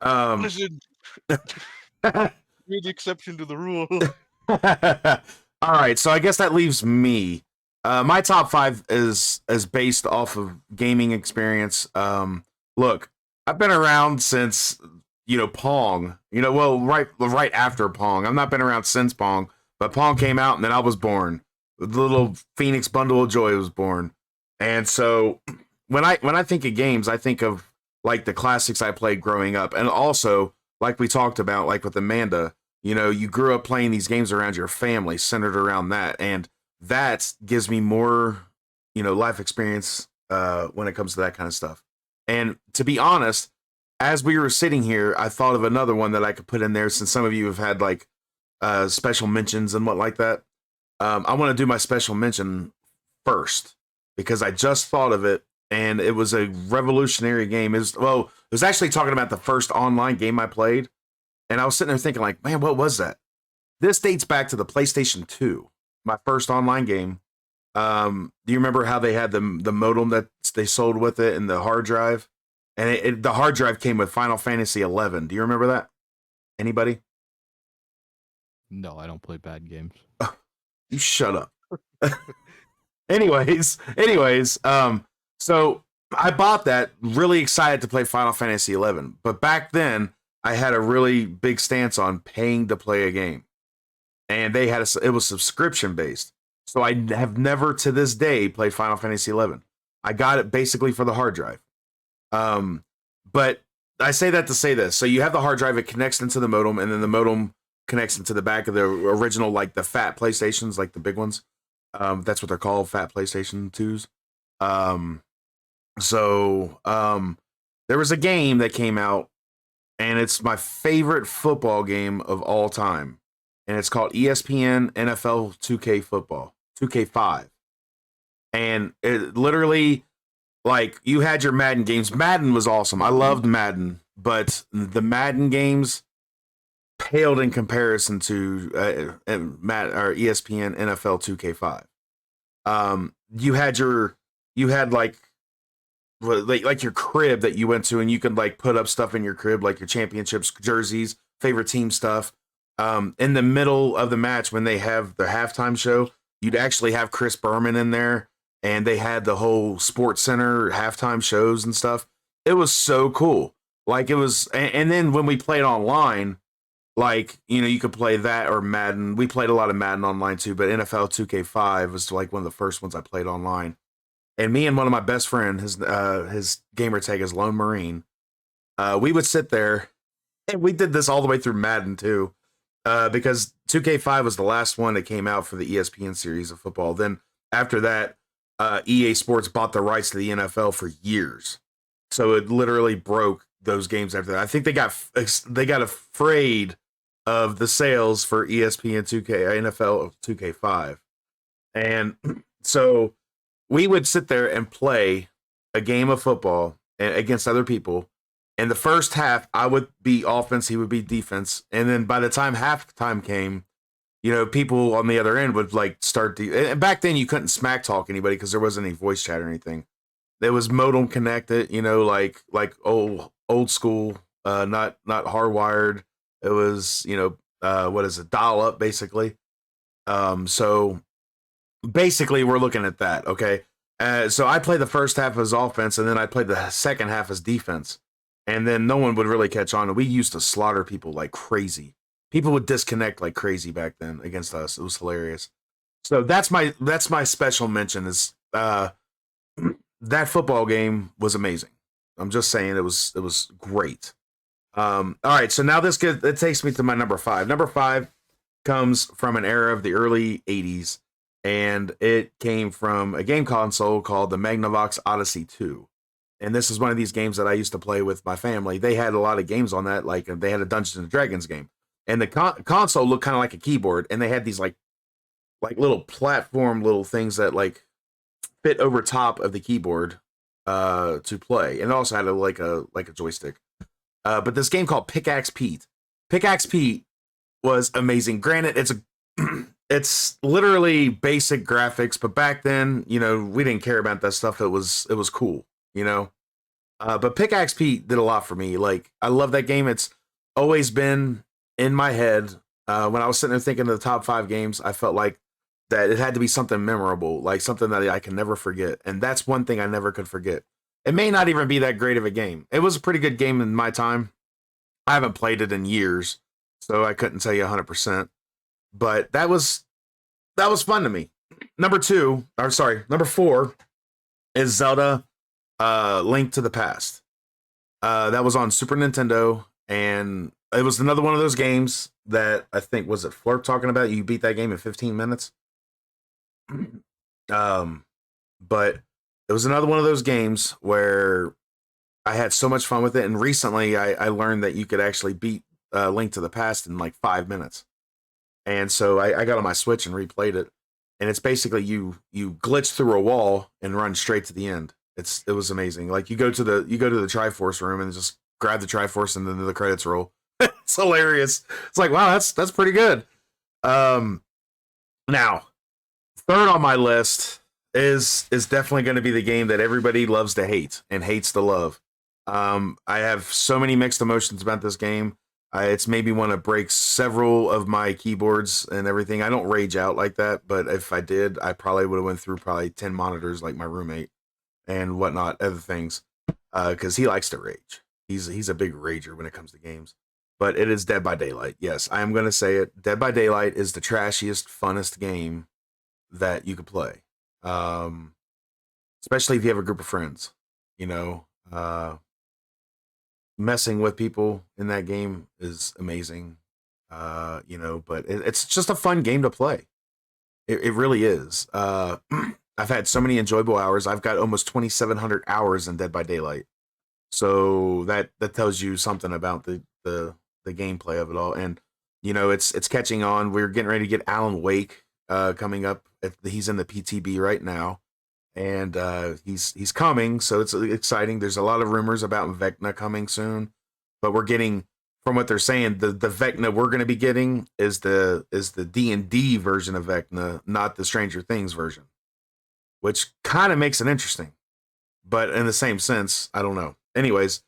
um, Listen, you're the exception to the rule. all right. So I guess that leaves me. My top 5 is based off of gaming experience. Look, I've been around since Pong. Well, right after Pong. I've not been around since Pong, but Pong came out and then I was born. The little Phoenix bundle of joy was born, and so when I think of games, I think of like the classics I played growing up, and also like we talked about, like with Amanda, you know, you grew up playing these games around your family, centered around that, and that gives me more, you know, life experience when it comes to that kind of stuff. And to be honest, as we were sitting here, I thought of another one that I could put in there since some of you have had like special mentions and what like that. I want to do my special mention first because I just thought of it, and it was a revolutionary game. It was actually talking about the first online game I played, and I was sitting there thinking, like, man, what was that? This dates back to the PlayStation 2, my first online game. Do you remember how they had the modem that they sold with it and the hard drive? And the hard drive came with Final Fantasy 11. Do you remember that? Anybody? No, I don't play bad games. You shut up. anyways, so I bought that really excited to play Final Fantasy 11. But back then, I had a really big stance on paying to play a game. And they had it was subscription based. So I have never to this day played Final Fantasy 11. I got it basically for the hard drive. But I say that to say this. So you have the hard drive, it connects into the modem, and then the modem connects into the back of the original, like the fat PlayStations, like the big ones. That's what they're called, fat PlayStation 2s. There was a game that came out, and it's my favorite football game of all time. And it's called ESPN NFL 2K Football, 2K5. And it literally, like, you had your Madden games. Madden was awesome. I loved Madden, but the Madden games paled in comparison to ESPN NFL 2K5. You had like your crib that you went to, and you could like put up stuff in your crib, like your championships, jerseys, favorite team stuff. In the middle of the match, when they have the halftime show, you'd actually have Chris Berman in there, and they had the whole Sports Center halftime shows and stuff. It was so cool. Like, it was, and then when we played online, like, you know, you could play that or Madden. We played a lot of Madden online too, but NFL 2K5 was like one of the first ones I played online. And me and one of my best friends, his gamer tag is Lone Marine, we would sit there, and we did this all the way through Madden too. Because 2K5 was the last one that came out for the ESPN series of football. Then after that, EA Sports bought the rights to the NFL for years, so it literally broke those games after that. I think they got afraid of the sales for ESPN 2K NFL 2K5, and so we would sit there and play a game of football against other people. In the first half, I would be offense, he would be defense. And then by the time halftime came, you know, people on the other end would like start and back then you couldn't smack talk anybody because there wasn't any voice chat or anything. There was modem connected, you know, like old school, not hardwired. It was, you know, what is it, dial up basically. So basically we're looking at that, okay? So I played the first half as offense, and then I played the second half as defense. And then no one would really catch on. And we used to slaughter people like crazy. People would disconnect like crazy back then against us. It was hilarious. So that's my special mention is that football game was amazing. I'm just saying it was great. All right, so now it takes me to my number 5. Number 5 comes from an era of the early 80s, and it came from a game console called the Magnavox Odyssey 2. And this is one of these games that I used to play with my family. They had a lot of games on that. Like, they had a Dungeons and Dragons game, and the console looked kind of like a keyboard. And they had these like little platform little things that like fit over top of the keyboard to play. And it also had a joystick. But this game called Pickaxe Pete. Pickaxe Pete was amazing. Granted, it's literally basic graphics, but back then, you know, we didn't care about that stuff. It was cool. You know, but Pickaxe Pete did a lot for me. Like, I love that game. It's always been in my head. When I was sitting there thinking of the top 5 games, I felt like that it had to be something memorable, like something that I can never forget. And that's one thing I never could forget. It may not even be that great of a game. It was a pretty good game in my time. I haven't played it in years, so I couldn't tell you 100%. But that was fun to me. Number 4 is Zelda Link to the Past. That was on Super Nintendo, and it was another one of those games that I think was it Flerp talking about. You beat that game in 15 minutes. But it was another one of those games where I had so much fun with it. And recently, I learned that you could actually beat Link to the Past in like 5 minutes. And so I got on my Switch and replayed it. And it's basically you glitch through a wall and run straight to the end. It was amazing. Like you go to the Triforce room and just grab the Triforce and then the credits roll. It's hilarious. It's like, wow, that's pretty good. Now, third on my list is definitely going to be the game that everybody loves to hate and hates to love. I have so many mixed emotions about this game. It's made me want to break several of my keyboards and everything. I don't rage out like that, but if I did, I probably would have went through probably 10 monitors like my roommate and whatnot, other things, because he likes to rage. He's a big rager when it comes to games. But it is Dead by Daylight. Yes, I am going to say it. Dead by Daylight is the trashiest, funnest game that you could play. Especially if you have a group of friends, you know, messing with people in that game is amazing. You know, but it's just a fun game to play. It really is. I've had so many enjoyable hours. I've got almost 2,700 hours in Dead by Daylight. So that tells you something about the gameplay of it all. And, you know, it's catching on. We're getting ready to get Alan Wake coming up. He's in the PTB right now. And he's coming, so it's exciting. There's a lot of rumors about Vecna coming soon. But we're getting, from what they're saying, the Vecna we're going to be getting is the D&D version of Vecna, not the Stranger Things version. Which kind of makes it interesting. But in the same sense, I don't know. Anyways,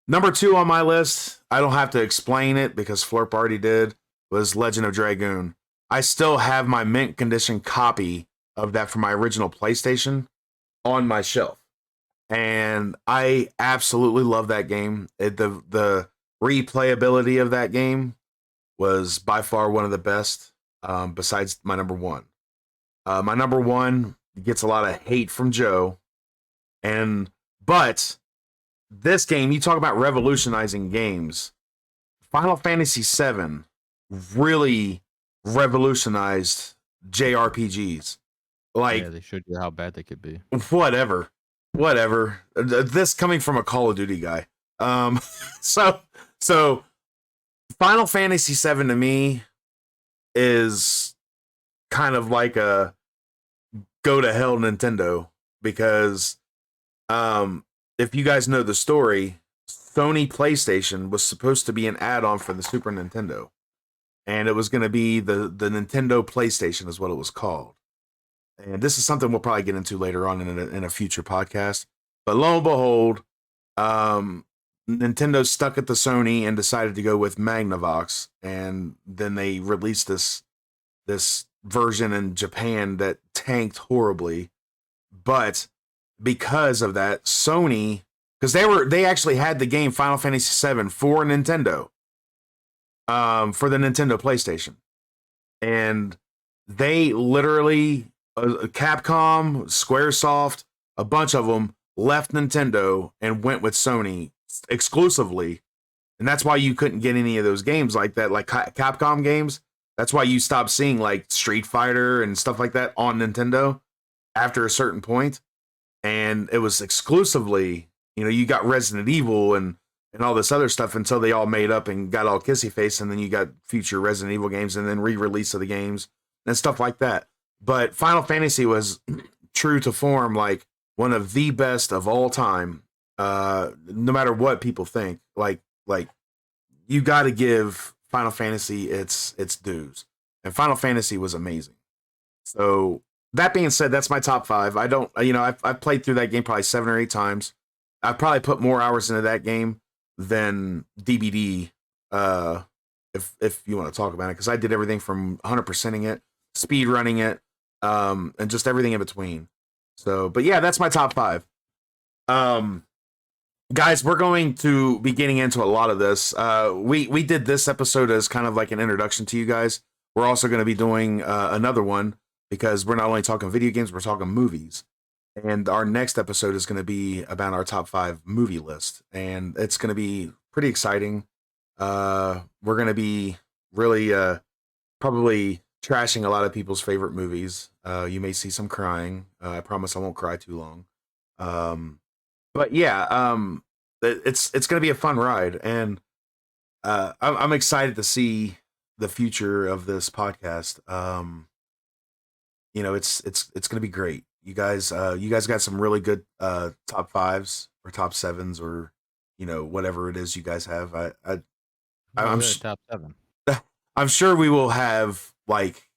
number 2 on my list, I don't have to explain it because Flerp already did, was Legend of Dragoon. I still have my mint condition copy of that from my original PlayStation on my shelf. And I absolutely love that game. The replayability of that game was by far one of the best, besides my number 1. My number 1 gets a lot of hate from Joe. But this game, you talk about revolutionizing games. Final Fantasy VII really revolutionized JRPGs. Like, Yeah, they showed you how bad they could be. whatever. This coming from a Call of Duty guy. So Final Fantasy VII to me is kind of like a go to hell Nintendo, because if you guys know the story, Sony PlayStation was supposed to be an add-on for the Super Nintendo. And it was going to be the Nintendo PlayStation is what it was called. And this is something we'll probably get into later on in a future podcast. But lo and behold, Nintendo stuck at the Sony and decided to go with Magnavox. And then they released this version in Japan that tanked horribly. But because of that, Sony, because they actually had the game Final Fantasy VII for Nintendo, for the Nintendo PlayStation, and they literally, Capcom, SquareSoft, a bunch of them left Nintendo and went with Sony exclusively, and that's why you couldn't get any of those games like that, like Capcom games. That's why you stopped seeing like Street Fighter and stuff like that on Nintendo after a certain point. And it was exclusively, you know, you got Resident Evil and all this other stuff until they all made up and got all kissy face, and then you got future Resident Evil games and then re-release of the games and stuff like that. But Final Fantasy was true to form, like one of the best of all time. No matter what people think, like you got to give Final Fantasy its dues, and Final Fantasy was amazing. So that being said, that's my top 5. I don't, you know, I've played through that game probably 7 or 8 times. I've probably put more hours into that game than DBD, if you want to talk about it, because I did everything from 100%ing it, speed running it, and just everything in between. So, but yeah, that's my top 5. Guys, we're going to be getting into a lot of this. We did this episode as kind of like an introduction to you guys. We're also going to be doing another one, because we're not only talking video games, we're talking movies. And our next episode is going to be about our top 5 movie list, and it's going to be pretty exciting. We're going to be really probably trashing a lot of people's favorite movies. You may see some crying. I promise I won't cry too long. But yeah, it's going to be a fun ride, and I'm excited to see the future of this podcast. It's going to be great. You guys got some really good top 5s or top 7s or whatever it is you guys have. I'm top 7. I'm sure we will have like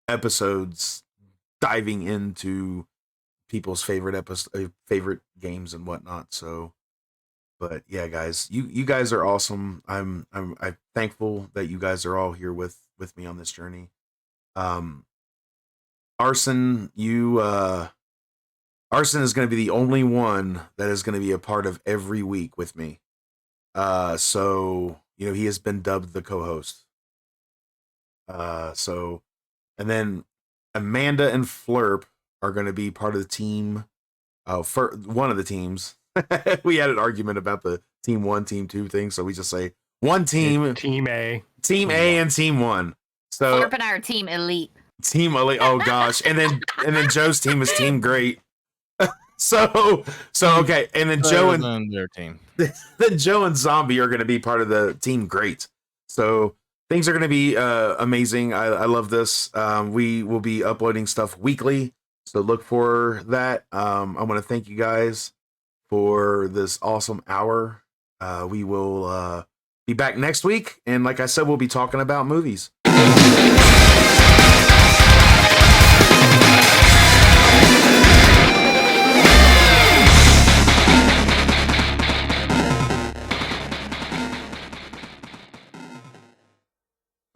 episodes diving into people's favorite games and whatnot. So, but yeah, guys, you guys are awesome. I'm thankful that you guys are all here with me on this journey. Arson, Arson is going to be the only one that is going to be a part of every week with me. So he has been dubbed the co-host. And then Amanda and Flerp are going to be part of the team. For one of the teams. We had an argument about the team 1, team 2 thing, so we just say one team, Team A, team A, and team 1. So Flerp and I are team elite. Team elite. Oh gosh, and then Joe's team is team great. So okay, and then Joe and their team. Then Joe and Zhombi are going to be part of the team great. So things are going to be amazing. I love this. We will be uploading stuff weekly, so look for that. I want to thank you guys for this awesome hour. We will be back next week, and like I said, we'll be talking about movies.